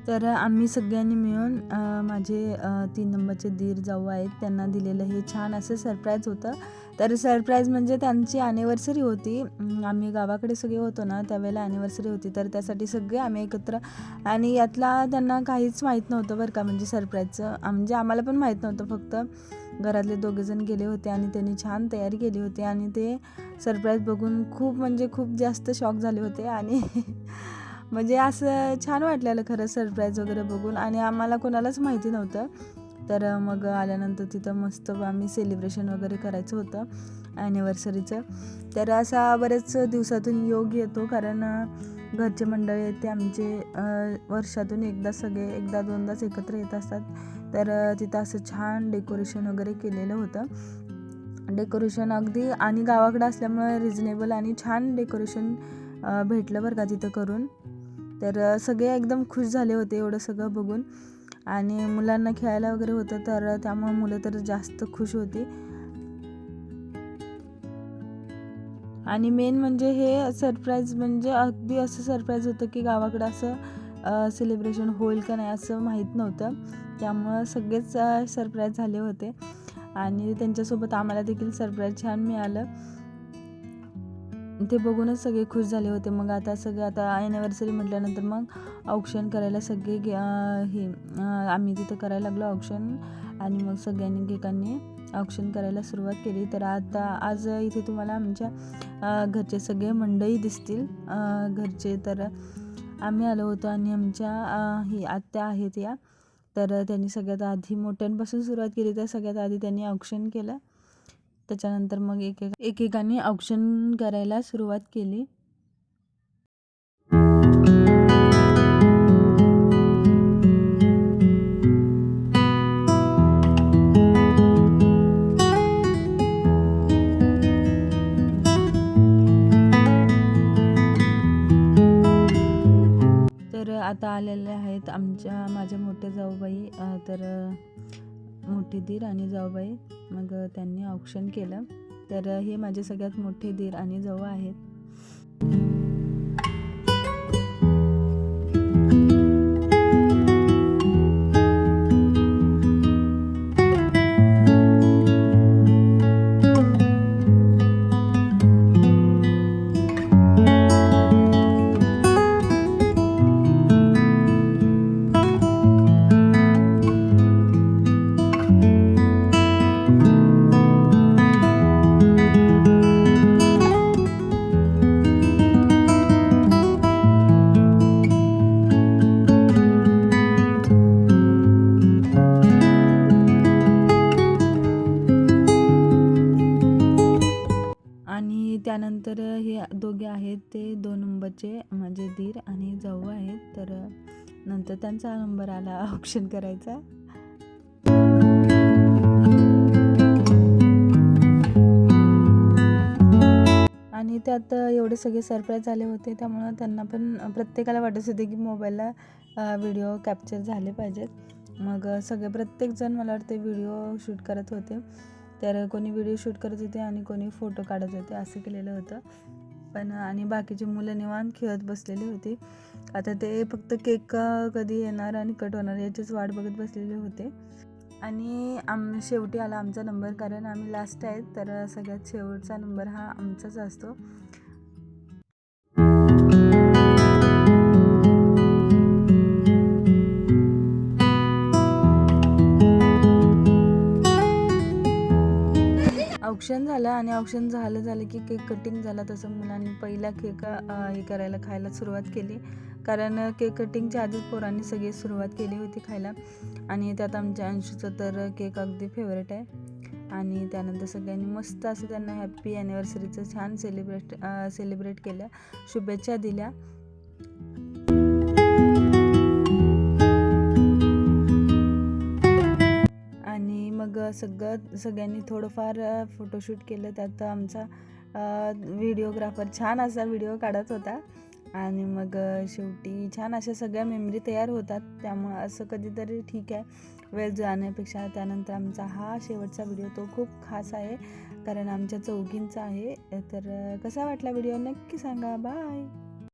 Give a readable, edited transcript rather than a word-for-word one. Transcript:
तर आम्ही सगळ्यांनी मिळून माझे 3 नंबरचे दीर जाऊ आहेत त्यांना दिलेलं हे छान असं सरप्राईज होतं. तर सरप्राईज म्हणजे त्यांची ॲनिव्हर्सरी होती. आम्ही गावाकडे सगळे होतो ना, त्यावेळेला ॲनिव्हर्सरी होती. तर त्यासाठी सगळे आम्ही एकत्र, आणि यातला त्यांना काहीच माहीत नव्हतं बरं का, म्हणजे सरप्राईजचं म्हणजे आम्हाला पण माहीत नव्हतं. फक्त घरातले दोघेजण गेले होते आणि त्यांनी छान तयारी केली होती आणि ते सरप्राईज बघून खूप म्हणजे खूप जास्त शॉक झाले होते. आणि म्हणजे असं छान वाटलेलं खरं सरप्राईज वगैरे बघून, आणि आम्हाला कोणालाच माहिती नव्हतं. तर मग आल्यानंतर तिथं मस्त आम्ही सेलिब्रेशन वगैरे करायचं होतं ॲनिव्हर्सरीचं. तर असा बरेच दिवसातून योग येतो, कारण घरचे मंडळी येते आमचे वर्षातून एकदा सगळे एकदा दोनदाच एकत्र येत असतात. तर तिथं असं छान डेकोरेशन वगैरे केलेलं होतं. डेकोरेशन अगदी, आणि गावाकडं असल्यामुळे रिजनेबल आणि छान डेकोरेशन भेटलं बरं का तिथं करून. तर सगळे एकदम खुश झाले होते एवढं सगळं बघून, आणि मुलांना खेळायला वगैरे होतं, तर त्यामुळे मुलं तर जास्त खुश होती. आणि मेन म्हणजे हे सरप्राईज म्हणजे अगदी असं सरप्राईज होतं की गावाकडं असं सेलिब्रेशन होईल का नाही असं माहीत नव्हतं. त्यामुळं सगळेच सरप्राईज झाले होते, आणि त्यांच्यासोबत आम्हाला देखील सरप्राईज छान मिळालं. ते बघूनच सगळे खुश झाले होते. मग आता ॲनिव्हर्सरी म्हटल्यानंतर मग औक्षण करायला सगळे आम्ही तिथं करायला लागलो औक्षण, आणि मग सगळ्यांनी एकाने औक्षण करायला सुरुवात केली. तर आज इथे तुम्हाला आमच्या घरचे सगळे मंडळी दिसतील घरचे. तर आम्ही आलो होतो आणि आमच्या ही आत्या आहेत या, तर त्यांनी सगळ्यात आधी मोठ्यांपासून सुरुवात केली. तर सगळ्यात आधी त्यांनी औक्षण केलं, त्याच्यानंतर मग एकेकाने औक्षण करायला सुरुवात केली. तर आता आलेले आहेत माझ्या मोठ्या जाऊबाई, तर मोठे दीर आणि जाऊबाई. मग त्यांनी औक्षण केलं. तर हे माझे सगळ्यात मोठे दीर आणि जाऊ आहेत. आणि त्यानंतर हे दोघे आहेत ते 2 नंबरचे माझे दीर आणि जाऊ आहेत. तर नंतर त्यांचा नंबर आला औक्षण करायचा. आणि त्यात एवढे सगळे सरप्राईज झाले होते, त्यामुळं त्यांना पण प्रत्येकाला वाटत होते की मोबाईलला व्हिडिओ कॅप्चर झाले पाहिजेत. मग प्रत्येकजण मला वाटते व्हिडिओ शूट करत होते. तर कोणी व्हिडिओ शूट करत होते आणि कोणी फोटो काढत होते, असं केलेलं होतं. आणि बाकीची मुलं निवांत खेळत बसलेली होती. आता ते फक्त केक कधी येणार आणि कट होणार याचीच वाट बघत बसलेले होते. आणि शेवटी आला आमचा नंबर, कारण आम्ही लास्ट आहेत. तर सगळ्यात शेवटचा नंबर हा आमचाच असतो. औक्षण झालं, आणि औक्षण झालं की केक कटिंग झाला. तसं मुलांनी पहिला केक खायला सुरुवात केली, कारण केक कटिंगच्या आधीच पोरांनी सगळी सुरुवात केली होती खायला. आणि त्यात आमच्या अंशूचं तर केक अगदी फेवरेट आहे. आणि त्यानंतर सगळ्यांनी मस्त असं त्यांना हॅप्पी ॲनिव्हर्सरीचं छान सेलिब्रेट केलं, शुभेच्छा दिल्या. आणि मग सगळ्यांनी थोडंफार फोटोशूट केलं. त्यात आमचा व्हिडिओग्राफर छान असा व्हिडिओ काढत होता. आणि मग शेवटी छान अशा सगळ्या मेमरी तयार होतात. त्यामुळं असं कधीतरी ठीक आहे, वेळ जाण्यापेक्षा. त्यानंतर आमचा हा शेवटचा व्हिडिओ तो खूप खास आहे, कारण आमच्या चौघींचा आहे. तर कसा वाटला व्हिडिओ नक्की सांगा. बाय.